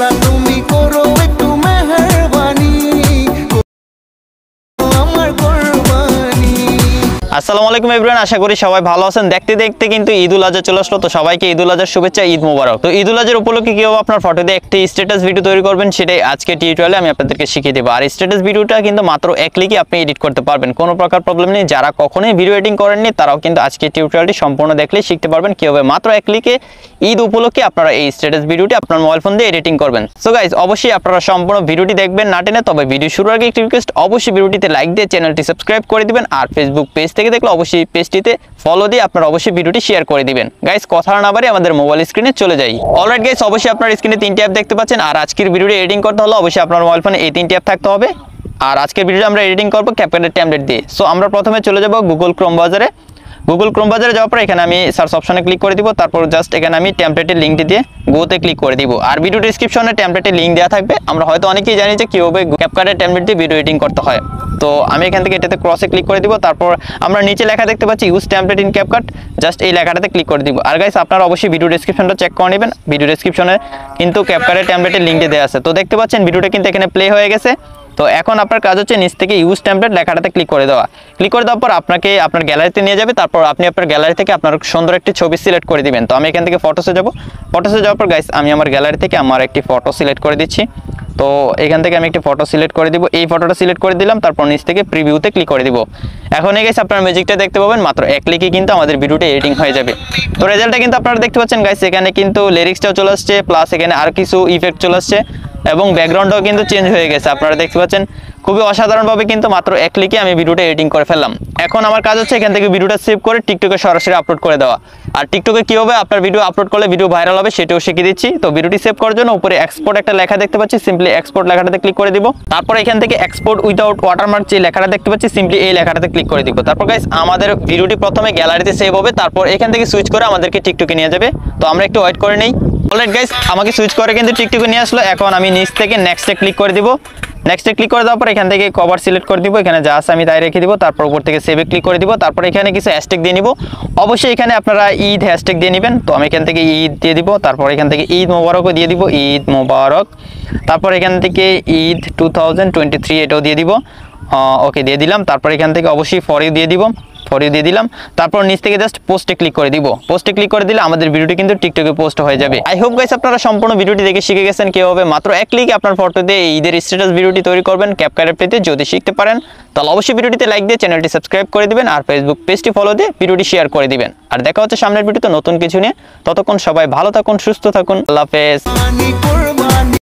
আল্লাহ তুমি করো একটু মেহেরবানি, আমার কুরবানি। আসসালামু আলাইকুম এভরিওয়ান, আশা করি সবাই ভালো আছেন। দেখতে দেখতে কিন্তু ঈদুল আজহা চলে আসলো, তো সবাইকে ঈদুল আজহার শুভেচ্ছা, ঈদ মোবারক। তো ঈদুল আজহার উপলক্ষে কিভাবে আপনার ফটো দিয়ে একটি স্ট্যাটাস ভিডিও তৈরি করবেন সেটাই আজকে টিউটোরিয়ালে আমি আপনাদেরকে শিখিয়ে দেবো। আর স্ট্যাটাস ভিডিওটা কিন্তু মাত্র এক ক্লিকে আপনি এডিট করতে পারবেন, কোনো প্রকার প্রবলেম নেই। যারা কখনোই ভিডিও এডিটিং করেননি তারাও কিন্তু আজকে টিউটোরিয়ালটি সম্পূর্ণ দেখলেই শিখতে পারবেন কিভাবে মাত্র এক ক্লিকে ঈদ উপলক্ষে আপনারা এই স্ট্যাটাস ভিডিওটি আপনার মোবাইল ফোন দিয়ে এডিটিং করবেন। সো গাইজ, অবশ্যই আপনারা সম্পূর্ণ ভিডিওটি দেখবেন না টেনে। তবে ভিডিও শুরুর আগে একটি রিকোয়েস্ট, অবশ্যই ভিডিওটিতে লাইক দিয়ে চ্যানেলটি সাবস্ক্রাইব করে দিবেন। আর ফেসবুক পেজ থেকে দেখলে অবশ্যই পেজটিতে ফলো দিয়ে আপনারা অবশ্যই ভিডিওটি শেয়ার করে দিবেন। গাইজ, কথা না বাড়িয়ে আমাদের মোবাইল স্ক্রিনে চলে যাই। অলরাইট গাইজ, অবশ্যই আপনার স্ক্রিনে তিনটি অ্যাপ দেখতে পাচ্ছেন। আর আজকের ভিডিওটি এডিটিং করতে হলে অবশ্যই আপনার মোবাইল ফোনে এই তিনটি অ্যাপ থাকতে হবে। আর আজকের ভিডিওটা আমরা এডিটিং করবো ক্যাপকাটের ট্যাবলেট দিয়ে। সো আমরা প্রথমে চলে যাব গুগল ক্রোম ব্রাউজারে। গুগল ক্রোম ব্রাউজারে যাওয়ার পর এখানে আমি সার্চ অপশনে ক্লিক করে দিব। তারপর জাস্ট এখানে আমি টেমপ্লেটের লিঙ্কটি দিয়ে গোতে ক্লিক করে দিব। আর ভিডিও ডেসক্রিপশনে টেমপ্লেটের লিঙ্ক দেওয়া থাকবে। আমরা হয়তো অনেকেই জানি যে কীভাবে ক্যাপকাটের ট্যাবলেট দিয়ে ভিডিও এডিটিং করতে হয়। তো আমি এখান থেকে এটাতে ক্রসে ক্লিক করে দিব। তারপর আমরা নিচে লেখা দেখতে পাচ্ছি use template in CapCut, just এই লেখাটাতে ক্লিক করে দিব। আর গাইস, আপনারা অবশ্যই ভিডিও ডেসক্রিপশনটা চেক করে নেবেন। ভিডিও ডেসক্রিপশনে কিন্তু ক্যাপকাটের ট্যাবলেটের লিঙ্কটি দেওয়া আছে। তো দেখতে পাচ্ছেন ভিডিওটা কিন্তু এখানে প্লে হয়ে গেছে। তো এখন আপনার কাজ হচ্ছে নিচ থেকে ইউজ টেমপ্লেট লেখাটাতে ক্লিক করে দেওয়া। ক্লিক করে দেওয়ার পর আপনাকে আপনার গ্যালারিতে নিয়ে যাবে। তারপর আপনি আপনার গ্যালারি থেকে আপনার সুন্দর একটি ছবি সিলেক্ট করে দিবেন। তো আমি এখান থেকে ফটোসে যাব। ফটোসে যাওয়ার পর গাইস, আমি আমার গ্যালারি থেকে আমার একটি ফটো সিলেক্ট করে দিচ্ছি। তো এখান থেকে আমি একটি ফটো সিলেক্ট করে দিব। এই ফটোটা সিলেক্ট করে দিলাম। তারপর নিচ থেকে প্রিভিউতে ক্লিক করে দিব। এখন এই গাইস, আপনার ম্যাজিকটা দেখতে পাবেন। মাত্র এক ক্লিকে কিন্তু আমাদের ভিডিওটা এডিটিং হয়ে যাবে। তো রেজাল্টটা কিন্তু আপনারা দেখতে পাচ্ছেন গাইস। এখানে কিন্তু লিরিক্সটাও চলে আসছে, প্লাস এখানে আর কিছু ইফেক্ট চলে আসছে এবং ব্যাকগ্রাউন্ডটাও কিন্তু চেঞ্জ হয়ে গেছে। আপনারা দেখতে পাচ্ছেন খুবই অসাধারণভাবে কিন্তু মাত্র এক ক্লিকে আমি ভিডিওটা এডিটিং করে ফেললাম। এখন আমার কাজ হচ্ছে এখান থেকে ভিডিওটা সেভ করে টিকটকে সরাসরি আপলোড করে দেওয়া। আর টিকটকে কীভাবে আপনার ভিডিও আপলোড করলে ভিডিও ভাইরাল হবে সেটাও শিখিয়ে দিচ্ছি। তো ভিডিওটি সেভ করার জন্য উপরে এক্সপোর্ট একটা লেখা দেখতে পাচ্ছি, সিম্পলি এক্সপোর্ট লেখাটাতে ক্লিক করে দিব। তারপর এখান থেকে এক্সপোর্ট উইদাউট ওয়াটারমার্ক যে লেখাটা দেখতে পাচ্ছি, সিম্পলি এই লেখাটাতে ক্লিক করে দিব। তারপর গাইস, আমাদের ভিডিওটি প্রথমে গ্যালারিতে সেভ হবে, তারপর এখান থেকে সুইচ করে আমাদেরকে টিকটকে নিয়ে যাবে। তো আমরা একটু ওয়েট করে নেই। অলরাইট গাইস, আমাকে সুইচ করে কিন্তু টিকটকে নিয়ে আসলো। এখন আমি নিচ থেকে নেক্সটে ক্লিক করে দিব। নেক্সটে ক্লিক করে দেওয়ার পর এখান থেকে কভার সিলেক্ট করে দিব। এখানে যা আছে আমি তাই রেখে দিব। তারপর উপর থেকে সেভে ক্লিক করে দিব। তারপর এখানে কিছু হ্যাশট্যাগ দিয়ে নিব। অবশ্যই এখানে আপনারা ঈদ হ্যাশট্যাগ দিয়ে নেবেন। তো আমি এখান থেকে ঈদ দিয়ে দিব। তারপর এখান থেকে ঈদ মোবারকও দিয়ে দিব, ঈদ মোবারক। তারপর এখান থেকে ঈদ 2023 এটাও দিয়ে দিব। ওকে, দিয়ে দিলাম। তারপর এখান থেকে অবশ্যই ফর ইউ দিয়ে দিব, ফর ইউ দিয়ে দিলাম। তারপর নিচ থেকে জাস্ট পোস্টে ক্লিক করে দিব। পোস্টে ক্লিক করে দিলে আমাদের ভিডিওটি কিন্তু টিকটকে পোস্ট হয়ে যাবে। আই হোপ গাইস, আপনারা সম্পূর্ণ ভিডিওটি দেখে শিখে গেছেন কিভাবে মাত্র এক ক্লিকে আপনার ফটো দিয়ে ঈদের স্ট্যাটাস ভিডিওটি তৈরি করবেন ক্যাপকাটের পেতে। যদি শিখতে পারেন তাহলে অবশ্যই ভিডিওটিতে লাইক দিয়ে চ্যানেলটি সাবস্ক্রাইব করে দিবেন। আর ফেসবুক পেজটি ফলো দিয়ে ভিডিওটি শেয়ার করে দিবেন। আর দেখা হচ্ছে সামনের ভিডিওতে নতুন কিছু নিয়ে। ততক্ষণ সবাই ভালো থাকুন, সুস্থ থাকুন। আল্লাহ হাফেজ।